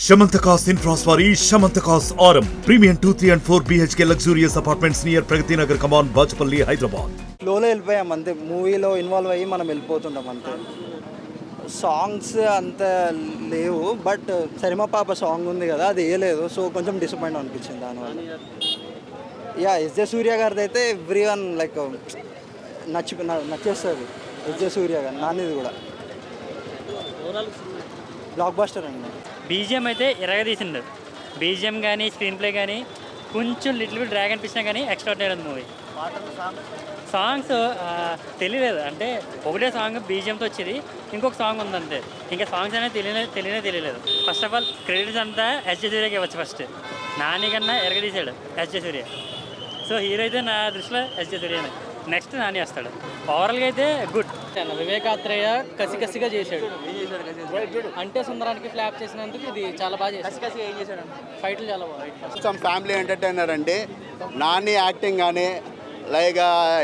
Shamantakas Infraswari, Shamantakas Aurum. Premium 2, 3 and 4 BHK luxurious apartments near Pragati Nagar, Kaman, Bachapalli, Hyderabad. ఫ్లోలో వెళ్ళిపోయాం అంతే, మూవీలో involve అయ్యి మనం వెళ్ళిపోతుంటాం అంతే. సాంగ్స్ అంత లేవు, బట్ సరిమ పాప సాంగ్ ఉంది కదా, అది వేయలేదు. సో కొంచెం డిసప్పాయింట్ అనిపించింది దానివల్ల. ఎస్జే సూర్య గారిది అయితే ఎవ్రీ వన్ లైక్ నచ్చేస్తుంది. ఎస్జే సూర్య గారు నానిది కూడా బ్లాక్ బస్టర్ అండి. బీజిఎం అయితే ఎరగదీసిండు. బీజిఎం కానీ స్క్రీన్ ప్లే కానీ కొంచెం లిటిల్ బిట్ డ్రాగ్ అనిపించినా కానీ ఎక్స్ట్రాడినరీ ఉంది మూవీ. సాంగ్స్ తెలియలేదు, అంటే ఒకటే సాంగ్ బీజిఎంతో వచ్చేది, ఇంకొక సాంగ్ ఉంది అంతే. ఇంకా సాంగ్స్ అనేది తెలియలేదు. ఫస్ట్ ఆఫ్ ఆల్ క్రెడిట్స్ అంతా ఎస్జే సూర్యకి ఇవ్వచ్చు. ఫస్ట్ నాని కన్నా ఎరగదీశాడు ఎస్జే సూర్య. సో హీరో అయితే నా దృష్టిలో ఎస్జే సూర్యనే, నెక్స్ట్ నాని వస్తాడు. ఓవరాల్గా అయితే గుడ్. వివేకాత్రేయ కసిగా చేశాడు. అంటే సుందరానికి ఫ్లాప్ చేసినందుకు ఇది చాలా బాగా చేశాడు. ఫైట్లు చాలా బాగా. ఫ్యామిలీ ఎంటర్టైనర్ అండి. నాని యాక్టింగ్ కానీ, లైక్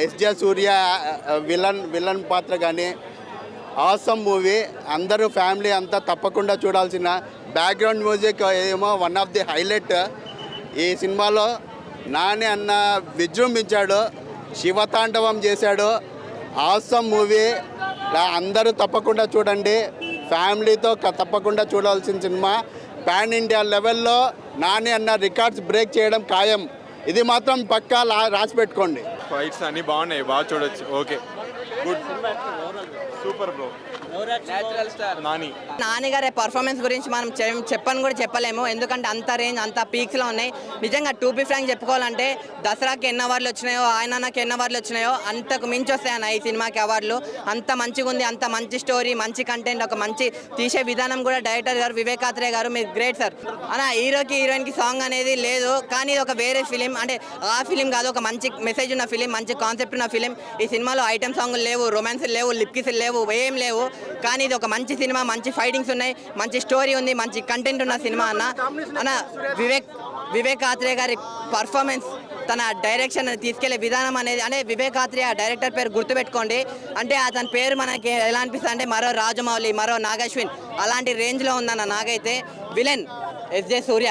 ఎస్జే సూర్య విలన్ పాత్ర కానీ ఆసమ్ మూవీ. అందరూ ఫ్యామిలీ అంతా తప్పకుండా చూడాల్సిన. బ్యాక్గ్రౌండ్ మ్యూజిక్ ఏమో వన్ ఆఫ్ ది హైలైట్. ఈ సినిమాలో నాని అన్న విజృంభించాడు, శివతాండవం చేశాడు. ఆసమ్ మూవీ, అందరూ తప్పకుండా చూడండి. ఫ్యామిలీతో తప్పకుండా చూడాల్సిన సినిమా. పాన్ ఇండియా లెవెల్లో నాని అన్న రికార్డ్స్ బ్రేక్ చేయడం ఖాయం. ఇది మాత్రం పక్కా రాసి పెట్టుకోండి. ఫైట్స్ అన్నీ బాగున్నాయి, బాగా చూడొచ్చు. Okay, good, super bro. Nani గారి పర్ఫార్మెన్స్ గురించి మనం చెప్పని కూడా చెప్పలేము, ఎందుకంటే అంత రేంజ్ అంత పీక్స్లో ఉన్నాయి. నిజంగా టు బి ఫ్రాంక్ చెప్పుకోవాలంటే దసరాకి ఎన్ని అవార్డులు వచ్చినాయో, ఆయనకి ఎన్ని అవార్డులు వచ్చినాయో అంతకు మించి వస్తాయన్న ఈ సినిమాకి అవార్డులు. అంత మంచిగా ఉంది, అంత మంచి స్టోరీ, మంచి కంటెంట్, ఒక మంచి తీసే విధానం కూడా డైరెక్టర్ గారు వివేకాత్రేయ గారు మీరు గ్రేట్ సార్. అలా హీరోకి హీరోయిన్కి సాంగ్ అనేది లేదు, కానీ ఇది ఒక వేరే ఫిలిం. అంటే ఆ ఫిలిం కాదు, ఒక మంచి మెసేజ్ ఉన్న ఫిలిం, మంచి కాన్సెప్ట్ ఉన్న ఫిలిం. ఈ సినిమాలో ఐటమ్ సాంగులు లేవు, రొమాన్స్లు లేవు, లిప్ కిస్లు లేవు, ఏం లేవు. కానీ ఇది ఒక మంచి సినిమా, మంచి ఫైటింగ్స్ ఉన్నాయి, మంచి స్టోరీ ఉంది, మంచి కంటెంట్ ఉన్న సినిమా అన్న వివేకాత్రేయ గారి పర్ఫార్మెన్స్, తన డైరెక్షన్ తీసుకెళ్లే విధానం అనేది, అంటే వివేకాత్రేయ డైరెక్టర్ పేరు గుర్తుపెట్టుకోండి. అంటే అతని పేరు మనకి ఎలా అనిపిస్తుంది అంటే మరో రాజమౌళి, మరో నాగశ్విన్ అలాంటి రేంజ్లో ఉందన్న. నాగైతే విలన్ ఎస్జే సూర్య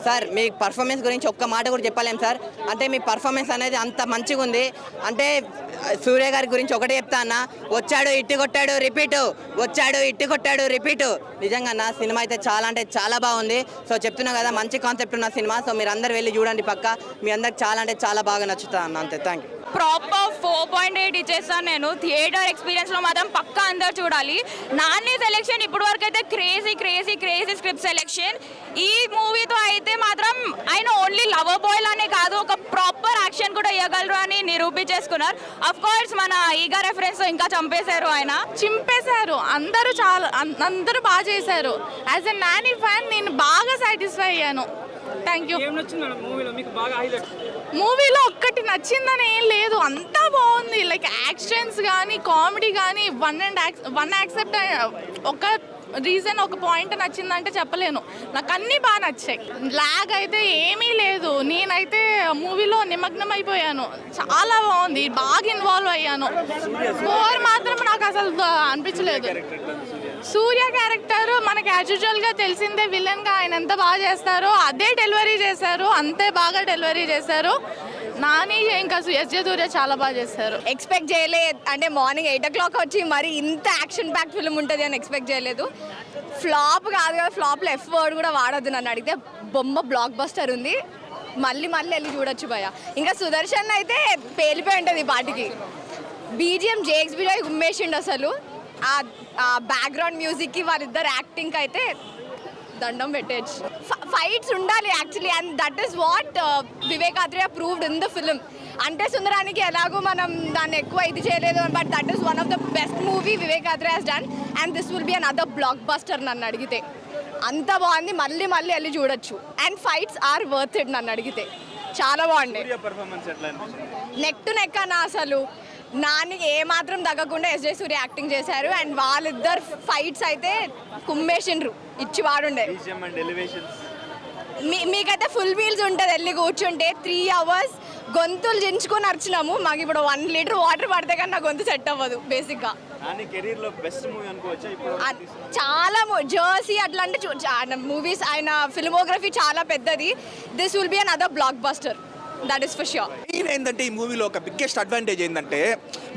సార్, మీ పర్ఫార్మెన్స్ గురించి ఒక్క మాట కూడా చెప్పలేం సార్. అంటే మీ పర్ఫార్మెన్స్ అనేది అంత మంచిగా ఉంది. అంటే సూర్య గారి గురించి ఒకటే చెప్తా అన్న, వచ్చాడు ఇట్టి కొట్టాడు రిపీటు, వచ్చాడు ఇట్టి కొట్టాడు రిపీటు. నిజంగా నా సినిమా అయితే చాలా అంటే చాలా బాగుంది. సో చెప్తున్నా కదా, మంచి కాన్సెప్ట్ ఉన్న సినిమా. సో మీరు అందరు వెళ్ళి చూడండి పక్క, మీ అందరికి చాలా అంటే చాలా బాగా నచ్చుతా అన్న. అంతే, థ్యాంక్ యూ. ప్రాపర్ 4.8 ఇచ్చేస్తాను నేను. థియేటర్ ఎక్స్పీరియన్స్లో మాత్రం పక్కా అందరు చూడాలి. నాని సెలెక్షన్ ఇప్పుడు వరకు అయితే క్రేజీ స్క్రిప్ట్ సెలెక్షన్. ఈ మూవీతో అయితే మాత్రం ఆయన ఓన్లీ లవర్ బాయ్ లానే కాదు, ఒక ప్రాపర్ యాక్షన్ కూడా ఇవ్వగలరు అని నిరూపించేసుకున్నారు. అఫ్ కోర్స్ మన ఈగా రెఫరెన్స్ ఇంకా చింపేశారు. అందరూ బాగా చేశారు. యాజ్ ఎ నాని ఫ్యాన్ నేను బాగా సాటిస్ఫై అయ్యాను. Thank you. మూవీలో ఒక్కటి నచ్చిందని ఏం లేదు, అంతా బాగుంది. లైక్ యాక్షన్స్ కానీ, కామెడీ కానీ, వన్ యాక్సెప్ట్ ఒక రీజన్, ఒక పాయింట్ నచ్చిందంటే చెప్పలేను. నాకు అన్నీ బాగా నచ్చాయి. లాగ్ అయితే ఏమీ లేదు. నేనైతే మూవీలో నిమగ్నం అయిపోయాను. చాలా బాగుంది, బాగా ఇన్వాల్వ్ అయ్యాను. స్కోర్ మాత్రం నాకు అసలు అనిపించలేదు. సూర్య క్యారెక్టర్ మనకి యాజువల్గా తెలిసిందే, విలన్గా ఆయన ఎంత బాగా చేస్తారో అదే డెలివరీ చేశారు, అంతే బాగా డెలివరీ చేశారు. నాని ఇంకా ఎస్జే సూర్య చాలా బాగా చేస్తారు. ఎక్స్పెక్ట్ చేయలేదు, అంటే మార్నింగ్ 8 o'clock వచ్చి మరి ఇంత యాక్షన్ ప్యాక్ ఫిల్మ్ ఉంటుంది అని ఎక్స్పెక్ట్ చేయలేదు. ఫ్లాప్ కాదు కదా, ఫ్లాప్లో ఎఫ్ వర్డ్ కూడా వాడద్దు నన్ను అడిగితే. బొమ్మ బ్లాక్ బస్టర్ ఉంది, మళ్ళీ వెళ్ళి చూడొచ్చు భయ. ఇంకా సుదర్శన్ అయితే పేలిపోయి ఉంటుంది పాటికి. బీజిఎం జేఎక్స్బీలో ఉమ్మేసిండు అసలు. ఆ బ్యాక్గ్రౌండ్ మ్యూజిక్కి వాళ్ళిద్దరు యాక్టింగ్కి అయితే దండం పెట్టేచ్చు. ఫైట్స్ ఉండాలి actually, and that is what Vivek Athreya proved in the film. అంటే సుందరానికి ఎలాగో మనం దాన్ని ఎక్కువ ఇది చేయలేదు, but that is one of the best movie Vivek Athreya has done, and this will be another blockbuster నన్ను అడిగితే. అంత బాగుంది, మళ్ళీ వెళ్ళి చూడొచ్చు. And fights are worth it నన్ను అడిగితే. చాలా బాగుంది. నెక్ టు నెక్ అన్న అసలు నానికి ఏమాత్రం తగ్గకుండా ఎస్జే సూర్య యాక్టింగ్ చేశారు. అండ్ వాళ్ళిద్దరు ఫైట్స్ అయితే కుమ్మేసిండ్రు, ఇచ్చి వాడుండే. మీకైతే ఫుల్ మీల్స్ ఉంటుంది, వెళ్ళి కూర్చుంటే 3 hours గొంతులు జించుకొని అరిచినాము. మాకు ఇప్పుడు 1 liter వాటర్ పడితే కానీ నా గొంతు సెట్ అవ్వదు బేసిక్గా. నాని కెరీర్ లో బెస్ట్ మూవీ అనుకోవచ్చా ఇప్పుడు? చాలా జర్సీ అట్లాంటి మూవీస్, ఆయన ఫిల్మోగ్రఫీ చాలా పెద్దది. This will be another block buster, that is for sure. Main ఏంటంటే ఈ మూవీలో ఒక బిగ్గెస్ట్ అడ్వాంటేజ్ ఏంటంటే,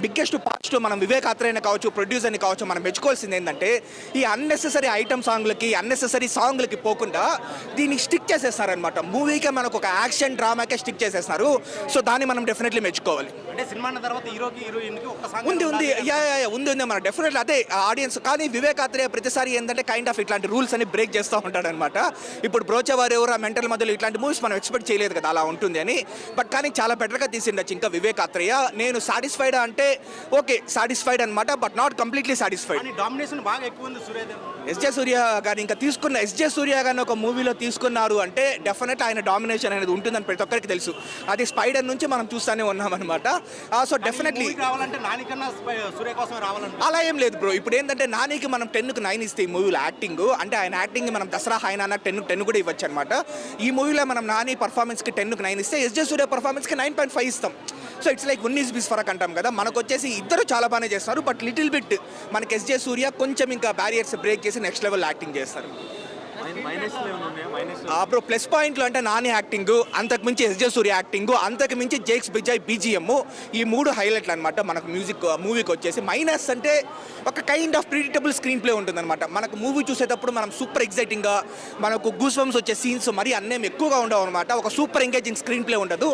బిగ్గెస్ట్ పాజిటివ్ మనం వివేక్ ఆత్రేయని కావచ్చు, ప్రొడ్యూసర్ని కావచ్చు, మనం మెచ్చుకోవాల్సింది ఏంటంటే ఈ అన్నెసెసరీ ఐటమ్ సాంగ్లకి, అన్నెసెసరీ సాంగ్లకి పోకుండా దీన్ని స్టిక్ చేసేస్తారనమాట. మూవీకే మనకు ఒక యాక్షన్ డ్రామాకే స్టిక్ చేసేస్తారు. సో దాన్ని మనం డెఫినెట్లీ మెచ్చుకోవాలి. అంటే సినిమా అన్న తర్వాత హీరోకి హీరోయిన్కి ఒక సాంగ్ ఉంది ఉంది మన డెఫినెట్లీ అదే ఆడియన్స్. కానీ వివేక్ ఆత్రేయ ప్రతిసారి ఏంటంటే కైండ్ ఆఫ్ ఇట్లాంటి రూల్స్ అని బ్రేక్ చేస్తూ ఉంటాడనమాట. ఇప్పుడు బ్రోచేవారు ఎవరు మెంటల్ మధ్యలో ఇట్లాంటి మూవీస్ మనం ఎక్స్పెక్ట్ చేయలేదు కదా అలా ఉంటుంది అని. బట్ కానీ చాలా బెటర్గా తీసిండొచ్చు ఇంకా వివేక్ ఆత్రేయ. నేను సాటిస్ఫైడ్ అంటే ఓకే, సాటిస్ఫైడ్ అనమాట, but not completely satisfied. Domination బాగా ఎక్కువ ఉంది సూర్యదేవ్. ఎస్జే సూర్య గారిని ఇంకా తీసుకున్న ఎస్జే సూర్య గారిని ఒక మూవీలో తీసుకున్నారు అంటే డెఫినెట్ ఆయన డామినేషన్ అనేది ఉంటుందని ప్రతి ఒక్కరికి తెలుసు. అది స్పైడర్ నుంచి మనం చూస్తూనే ఉన్నామన్నమాట. సో డెఫినెట్లీ రావాలంటే నాని కన్నా సూర్య కోసం రావాలంటే అలా ఏం లేదు బ్రో. ఇప్పుడు ఏంటంటే నానికి మనం 10కి 9 ఇస్తే ఈ మూవీలో యాక్టింగ్ అంటే ఆయన యాక్టింగ్ మనం దసరా హైనా 10 కూడా ఇవ్వచ్చు అనమాట. ఈ మూవీలో మనం నాని పర్ఫార్మెన్స్కి 10కి 9 ఇస్తే ఎస్జే సూర్య పర్ఫార్మెన్స్కి 9.5 ఇస్తాం. సో ఇట్స్ లైక్ 19 ఫరక్ అంటాం కదా. మనకు వచ్చేసి ఇద్దరు చాలా బాగానే చేస్తారు, బట్ లిటిల్ బిట్ మనకి ఎస్జే సూర్య కొంచెం ఇంకా బ్యారియర్స్ బ్రేక్ చేసి నెక్స్ట్ లెవెల్ యాక్టింగ్ చేస్తారు. బ్రో ప్లస్ పాయింట్లు అంటే నాని యాక్టింగ్, అంతకుమించి ఎస్జే సూర్య యాక్టింగ్, అంతకుమించి జేక్స్ బిజాయ్ బీజిఎం, ఈ 3 హైలైట్లు అనమాట మనకు మూవీకి వచ్చేసి. మైనస్ అంటే ఒక kind of predictable screen play ఉంటుందన్నమాట. మనకు మూవీ చూసేటప్పుడు మనం సూపర్ ఎక్సైటింగ్గా మనకు గూస్ బంప్స్ వచ్చే సీన్స్ మరి అన్నేం ఎక్కువగా ఉండవు అనమాట. ఒక సూపర్ ఎంగేజింగ్ స్క్రీన్ ప్లే ఉండదు,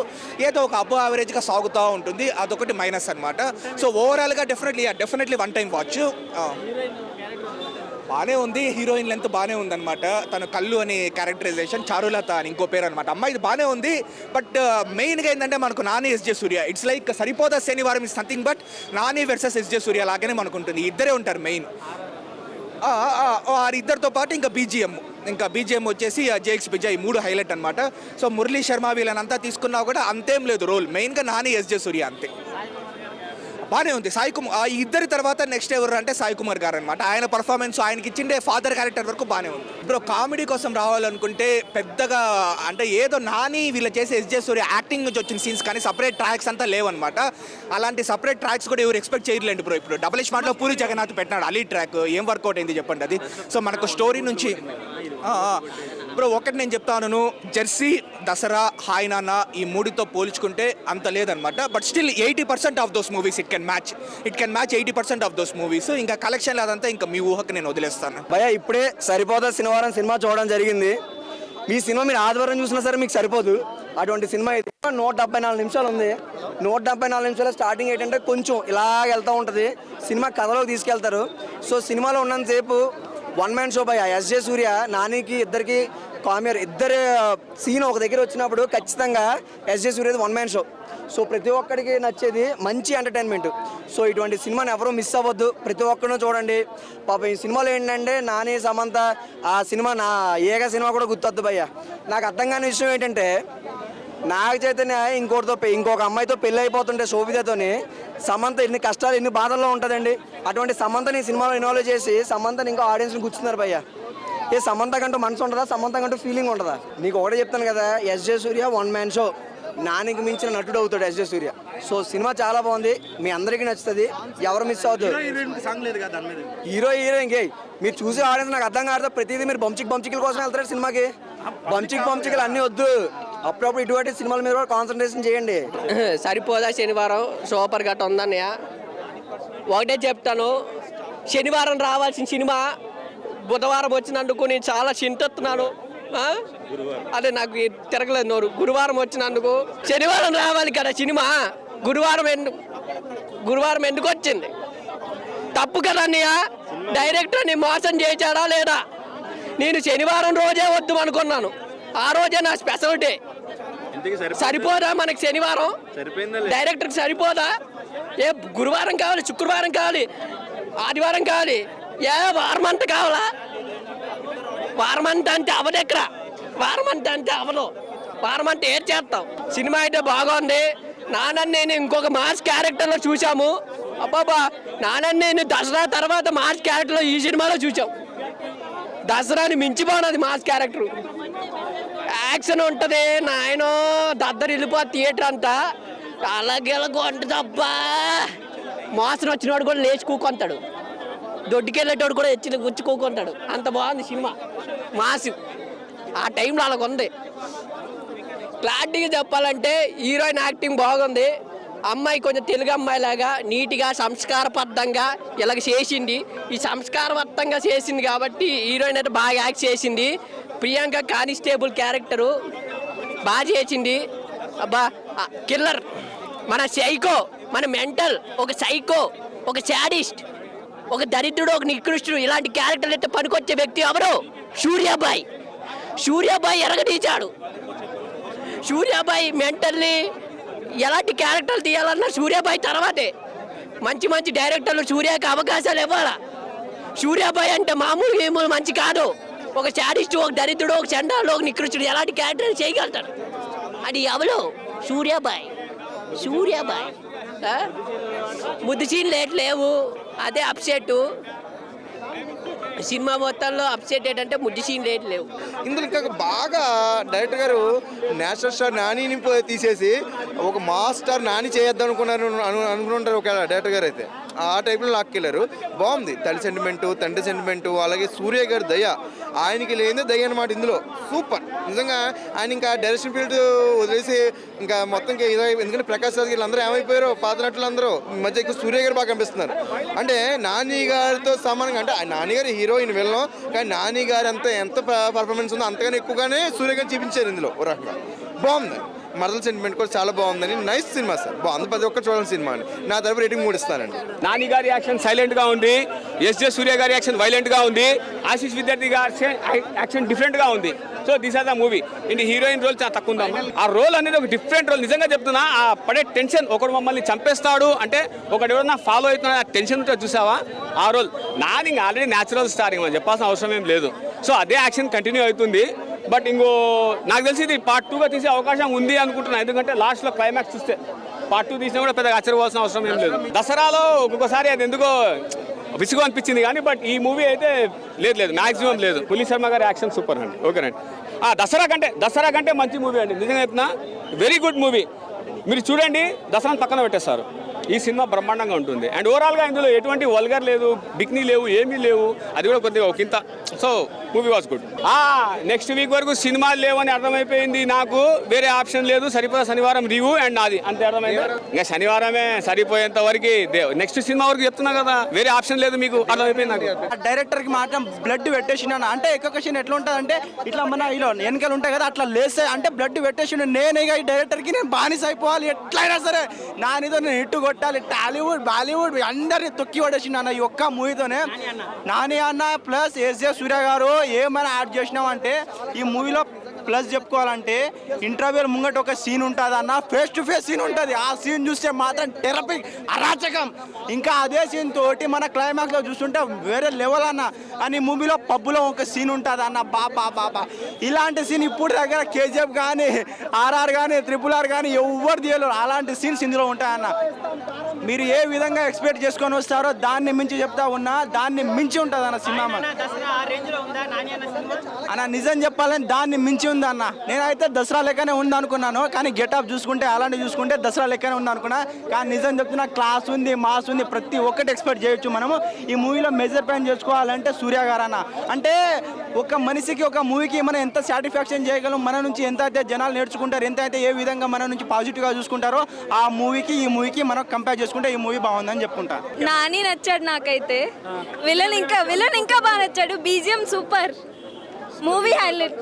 ఏదో ఒక అబో యావరేజ్గా సాగుతూ ఉంటుంది. అదొకటి మైనస్ అనమాట. సో ఓవరాల్గా డెఫినెట్లీ వన్ టైం వాచ్. బాగానే ఉంది, హీరోయిన్ లెంత్ బాగానే ఉందన్నమాట. తను కళ్ళు అని క్యారెక్టరైజేషన్, చారులత అని ఇంకో పేరు అనమాట. అమ్మాయి ఇది బాగానే ఉంది, బట్ మెయిన్గా ఏంటంటే మనకు Nani SJ Suryah it's like Saripodhaa Sanivaaram is something, but Nani versus SJ Suryah లాగానే మనకు ఉంటుంది. ఇద్దరే ఉంటారు మెయిన్. ఇద్దరితో పాటు ఇంకా బీజిఎం వచ్చేసి జేక్స్ బిజాయ్ 3 హైలైట్ అనమాట. సో మురళీ శర్మ వీళ్ళనంతా తీసుకున్నా కూడా అంతేం లేదు రోల్, మెయిన్గా నాని ఎస్జే సూర్య అంతే. బాగానే ఉంది. సాయి కుమార్ ఈ ఇద్దరి తర్వాత నెక్స్ట్ ఎవరు అంటే సాయి కుమార్ గారు అనమాట. ఆయన పర్ఫార్మెన్స్, ఆయనకి ఇచ్చిండే ఫాదర్ క్యారెక్టర్ వరకు బాగానే ఉంది. ఇప్పుడు కామెడీ కోసం రావాలనుకుంటే పెద్దగా అంటే ఏదో నాని వీళ్ళు చేసే ఎస్జే సూర్య యాక్టింగ్ నుంచి వచ్చిన సీన్స్ కానీ సపరేట్ ట్రాక్స్ అంతా లేవన్నమాట. అలాంటి సపరేట్ ట్రాక్స్ కూడా ఎవరు ఎక్స్పెక్ట్ చేయలేండి బ్రో. ఇప్పుడు డబుల్ స్మార్ట్లో పూరి జగన్నాథ్ పెట్టినాడు అలీ ట్రాక్, ఏం వర్కౌట్ అయింది చెప్పండి అది. సో మనకు స్టోరీ నుంచి బ్రో ఒకటి నేను చెప్తాను, జెర్సీ, దసరా, హాయ్ నాన్న ఈ 3తో పోల్చుకుంటే అంత లేదనమాట. But still 80% of those movies it can match 80% of those movies. ఇంకా కలెక్షన్ అదంతా ఇంకా మీ ఊహకు నేను వదిలేస్తాను. భయ్యా ఇప్పుడే సరిపోదా శనివారం సినిమా చూడడం జరిగింది. మీ సినిమా మీరు ఆదివారం చూసినా సరే మీకు సరిపోదు. అటువంటి సినిమా అయితే 174 నిమిషాలు ఉంది. 174 నిమిషాలు స్టార్టింగ్ ఏంటంటే కొంచెం ఇలా వెళ్తూ ఉంటుంది, సినిమా కథలోకి తీసుకెళ్తారు. సో సినిమాలో ఉన్నంతసేపు వన్ మ్యాన్ షో భయ్యా. ఎస్జే సూర్య నానికి ఇద్దరికి ఇద్దరు సీన్ ఒక దగ్గర వచ్చినప్పుడు ఖచ్చితంగా ఎస్జే సూర్యది వన్ మ్యాన్ షో. సో ప్రతి ఒక్కడికి నచ్చేది మంచి ఎంటర్టైన్మెంట్. సో ఇటువంటి సినిమాని ఎవరూ మిస్ అవ్వద్దు, ప్రతి ఒక్కరినూ చూడండి. పాపం ఈ సినిమాలో ఏంటంటే నాని, సమంత ఆ సినిమా నా ఏక సినిమా కూడా గుర్తొద్దు భయ్యా. నాకు అర్థం కాని విషయం ఏంటంటే నాగ చైతన్య ఇంకొక అమ్మాయితో పెళ్ళి అయిపోతుంటే శోభితతోని సమంత ఎన్ని కష్టాలు ఎన్ని బాధల్లో ఉంటుందండి. అటువంటి సమంతని సినిమాలో ఇన్వాల్వ్ చేసి సమంతని ఇంకా ఆడియన్స్ని కూర్చున్నారు భయ్యా. ఏ సమంత కంటూ మనసు ఉంటుందా, సమంత కంటూ ఫీలింగ్ ఉంటుందా? నీకు ఒకటే చెప్తాను కదా, ఎస్జే సూర్య వన్ మ్యాన్ షో, నానికి మించిన నటుడు అవుతాడు ఎస్జే సూర్య. సో సినిమా చాలా బాగుంది, మీ అందరికీ నచ్చుతుంది, ఎవరు మిస్ అవుతారు. హీరో ఇంకే మీరు చూసే ఆడియన్స్ నాకు అర్థం కాదు. ప్రతిదీ మీరు బంచికల కోసం వెళ్తారు సినిమాకి. బంచికలు అన్నీ వద్దు, అప్పుడప్పుడు ఇటువంటి సినిమాల మీద కూడా కాన్సన్ట్రేషన్ చేయండి. సరిపోదా శనివారం సూపర్ గట్ట ఉందన్నయ్య. ఒకటే చెప్తాను, శనివారం రావాల్సిన సినిమా బుధవారం వచ్చినందుకు నేను చాలా చింతిస్తున్నాను. అదే నాకు తిరగలేదు నోరు. గురువారం వచ్చినందుకు శనివారం రావాలి కదా సినిమా, గురువారం ఎందుకు వచ్చింది? తప్పు కదా అన్నయ్య. డైరెక్టర్ని మోసం చేశాడా లేదా? నేను శనివారం రోజే వద్దు అనుకున్నాను, ఆ రోజే నా స్పెషల్ డే. సరిపోదా మనకి శనివారం? డైరెక్టర్కి సరిపోదా? ఏ గురువారం కావాలి, శుక్రవారం కావాలి, ఆదివారం కావాలి, ఏ వారమంతా కావాలా? వారమంతా అంటే అవదు. ఎక్కడ వారమంతా అంటే అవదు. వారమంతా ఏం చేస్తాం? సినిమా అయితే బాగుంది. నానని నేను ఇంకొక మాస్ క్యారెక్టర్లో చూసాము. అబ్బాబా, నానని నేను దసరా తర్వాత మాస్ క్యారెక్టర్లో ఈ సినిమాలో చూసాం. దసరాని మించిపోనది మాస్ క్యారెక్టర్. యాక్షన్ ఉంటుంది నాయనో, దద్దరు వెళ్ళిపో థియేటర్ అంతా. అలాగే ఉంటుంది అబ్బా. మోసం వచ్చినవాడు కూడా లేచి కూకొంటాడు, దొడ్డుకెళ్ళేటోడు కూడా ఎచ్చి గుచ్చి కూకుంటాడు. అంత బాగుంది సినిమా, మాసు. ఆ టైంలో అలాగ ఉంది. క్లారిటీగా చెప్పాలంటే హీరోయిన్ యాక్టింగ్ బాగుంది. అమ్మాయి కొంచెం తెలుగు అమ్మాయిలాగా నీట్గా సంస్కారబద్ధంగా ఇలాగ చేసింది. ఈ సంస్కారబద్ధంగా చేసింది కాబట్టి హీరోయిన్ అయితే బాగా యాక్ట్ చేసింది. ప్రియాంక కానిస్టేబుల్ క్యారెక్టరు బాగా చేసింది. అబ్బా కిల్లర్, మన సైకో, మన మెంటల్, ఒక సైకో, ఒక శాడిస్ట్, ఒక దరిద్రుడు, ఒక నికృష్టుడు, ఇలాంటి క్యారెక్టర్లు అయితే పనికొచ్చే వ్యక్తి ఎవరు? సూర్యాబాయ్. సూర్యాబాయ్ ఎరగదీశాడు. సూర్యాబాయ్ మెంటల్లీ ఎలాంటి క్యారెక్టర్లు తీయాలన్నా సూర్యాబాయ్ తర్వాతే. మంచి మంచి డైరెక్టర్లు సూర్యకి అవకాశాలు ఇవ్వాలా. సూర్యాబాయ్ అంటే మామూలుగా ఏమో మంచి కాదు, ఒక శాడిస్టు, ఒక దరిద్రుడు, ఒక చండాలుడు, ఒక నికృష్టుడు, ఎలాంటి క్యారెక్టర్ చేయగలుగుతాడు. అది ఎవరు? సూర్యాబాయ్. సూర్యాబాయ్ ముద్దు సీన్లు లేవు, అదే అప్సెట్. సినిమా మొత్తంలో అప్సెట్ ఏంటంటే ముద్దు సీన్ లేవు. ఇందులో ఇంకా బాగా డైరెక్టర్ గారు నేషనల్ స్టార్ నానిని తీసేసి ఒక మాస్ స్టార్ నాని చేయొద్దు అనుకుంటారు ఒక డైరెక్టర్ గారు అయితే. ఆ టైప్లో లాక్కెళ్ళారు. బాగుంది. తల్లి సెంటిమెంటు, తండ్రి సెంటిమెంటు, అలాగే సూర్య గారి దయ, ఆయనకి లేనిదే దయ అనమాట ఇందులో. సూపర్ నిజంగా. ఆయన ఇంకా డైరెక్షన్ ఫీల్డ్ వదిలేసి ఇంకా మొత్తం ఎందుకంటే ప్రకాష్ రాజ్ వీళ్ళందరూ ఏమైపోయారో పాత నటులు అందరూ మధ్య ఎక్కువ సూర్య గారు బాగా కనిపిస్తున్నారు. అంటే నాని గారితో సమానంగా, అంటే నాని గారు హీరోయిన్ వెళ్ళం, కానీ నాని గారు ఎంత పర్ఫార్మెన్స్ ఉందో అంతగానే ఎక్కువగానే సూర్య గారు చూపించారు ఇందులో. ఓ రకంగా బాగుంది. మరదల సెంటిమెంట్ కూడా చాలా బాగుందని. నైస్ సినిమా సార్, బాగుంది. ప్రతి ఒక్కరు చూడాలి సినిమా అని. నా తరపు రేటింగ్ 3 ఇస్తానండి. నాని గారి యాక్షన్ సైలెంట్గా ఉంది, ఎస్జే సూర్య గారి యాక్షన్ వైలెంట్గా ఉంది, ఆశీష్ విద్యార్థి గారి యాక్షన్ డిఫరెంట్గా ఉంది. So this are the movie. ఇంటి హీరోయిన్ రోల్ చాలా తక్కువ ఉంది. ఆ రోల్ అనేది ఒక డిఫరెంట్ రోల్. నిజంగా చెప్తున్నా, ఆ పడే టెన్షన్, ఒకడు మమ్మల్ని చంపేస్తాడు అంటే ఒకటి ఎవరన్నా ఫాలో అవుతున్నా ఆ టెన్షన్ ఉంటే చూసావా, ఆ role. Nani already natural star, మనం చెప్పాల్సిన అవసరం ఏం లేదు. సో అదే యాక్షన్ కంటిన్యూ అవుతుంది. బట్ ఇంకో నాకు తెలిసి ఇది పార్ట్ 2గా తీసే అవకాశం ఉంది అనుకుంటున్నాను. ఎందుకంటే లాస్ట్లో క్లైమాక్స్ చూస్తే పార్ట్ 2 తీసినా కూడా పెద్దగా ఆశ్చర్యపోవాల్సిన అవసరం ఏం లేదు. దసరాలో ఒక్కొక్కసారి అది ఎందుకో విసుగు అనిపించింది కానీ, బట్ ఈ మూవీ అయితే లేదు, మ్యాక్సిమం లేదు. పులి శర్మ గారి యాక్షన్ సూపర్ అండి. ఓకేనండి. దసరా కంటే మంచి మూవీ అండి. నిజంగా చెప్తున్నా, వెరీ గుడ్ మూవీ. మీరు చూడండి, దసరాను పక్కన పెట్టేస్తారు. ఈ సినిమా బ్రహ్మాండంగా ఉంటుంది. అండ్ ఓవరాల్గా ఇందులో ఎటువంటి వల్గర్ లేదు, బిక్నీ లేవు, ఏమీ లేవు. అది కూడా కొద్దిగా ఒకంత. So movie was good. Next week వరకు సినిమాలు లేవని అర్థమైపోయింది నాకు. వేరే ఆప్షన్ లేదు. సరిపోయే శనివారం రివ్యూ అండ్ అది అంతే అర్థమైంది. ఇంకా శనివారమే సరిపోయేంత వరకు నెక్స్ట్ సినిమా వరకు చెప్తున్నా కదా, వేరే ఆప్షన్ లేదు. మీకు అర్థమైపోయింది నాకు. డైరెక్టర్కి మాత్రం బ్లడ్ పెట్టేసినాను. అంటే ఎక్కువ సీన్ ఎట్లా ఉంటుంది అంటే ఇట్లా మన ఇలా వెనకలు ఉంటాయి కదా, అట్లా లేస్తే అంటే బ్లడ్ పెట్టేసిండు. నేనే ఈ డైరెక్టర్కి నేను బానిస అయిపోవాలి ఎట్లయినా సరే. నానితో నేను హిట్ కొట్టాలి. టాలీవుడ్, బాలీవుడ్ అందరినీ తొక్కి పడేసిండు అన్న ఈ ఒక్క మూవీతోనే. నాని అన్న ప్లస్ ఎస్జే సూర్య గారు ఏమైనా యాడ్ చేసినామంటే ఈ మూవీలో ప్లస్ చెప్పుకోవాలంటే ఇంటర్వ్యూల ముంగట ఒక సీన్ ఉంటుంది అన్న, ఫేస్ టు ఫేస్ సీన్ ఉంటుంది. ఆ సీన్ చూస్తే మాత్రం టెరపిక్ అరాచకం. ఇంకా అదే సీన్ తోటి మన క్లైమాక్స్లో చూస్తుంటే వేరే లెవెల్ అన్న. అని మూవీలో పబ్బులో ఒక సీన్ ఉంటుంది అన్న, బాబా ఇలాంటి సీన్ ఇప్పుడు దగ్గర కేజీఎఫ్ కానీ, ఆర్ఆర్ కానీ, RRR కానీ ఎవరు తీయలేరు. అలాంటి సీన్స్ ఇందులో ఉంటాయన్న. మీరు ఏ విధంగా ఎక్స్పెక్ట్ చేసుకొని వస్తారో దాన్ని మించి చెప్తా ఉన్నా, దాన్ని మించి ఉంటుంది అన్న సినిమా అన్న. నిజం చెప్పాలని దాన్ని మించి ఉంది అన్న. నేనైతే దసరా లెక్కనే ఉంది అనుకున్నాను, కానీ గెటప్ చూసుకుంటే అలాంటివి చూసుకుంటే దసరా లెక్కనే ఉంది అనుకున్నా. కానీ నిజం చెప్తున్నా, క్లాస్ ఉంది, మాస్ ఉంది, ప్రతి ఒక్కటి ఎక్స్పెక్ట్ చేయొచ్చు మనము. ఈ మూవీలో మెజర్ పాయింట్ చేసుకోవాలంటే సూర్య గారు అన్న. అంటే ఒక మనిషికి, ఒక మూవీకి మనం ఎంత సాటిస్ఫాక్షన్ చేయగలం, మన నుంచి ఎంత అయితే జనాలు నేర్చుకుంటారు, ఎంత అయితే ఏ విధంగా మన నుంచి పాజిటివ్గా చూసుకుంటారో, ఆ మూవీకి ఈ మూవీకి మనం కంపేర్ చేసుకుంటే ఈ మూవీ బాగుందని చెప్పుకుంటా. నాని నచ్చాడు నాకైతే. విలన్ ఇంకా బాగా నచ్చాడు. BGM super. Movie highlight.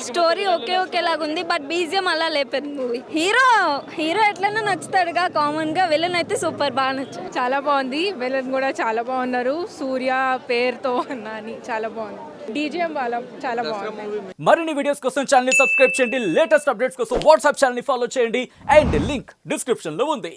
Story ఒకేలాగా ఉంది, బట్ బీజిఎం అలా లేపేది మూవీ. హీరో ఎట్లైనా నచ్చుతాడుగా కామన్గా. విలన్ అయితే సూపర్, బాగా నచ్చాడు. చాలా బాగుంది. విలన్ కూడా చాలా బాగున్నారు. సూర్య పేరుతో నాని చాలా బాగుంది. డీజీఎం వాళ్ళ చాలా బాగుంది. మరిన్ని వీడియోస్ కోసం ఛానల్ ని సబ్స్క్రైబ్ చేయండి. లేటెస్ట్ అప్డేట్స్ కోసం వాట్సాప్ ఛానల్ ని ఫాలో చేయండి. అండ్ లింక్ డిస్క్రిప్షన్ లో ఉంది.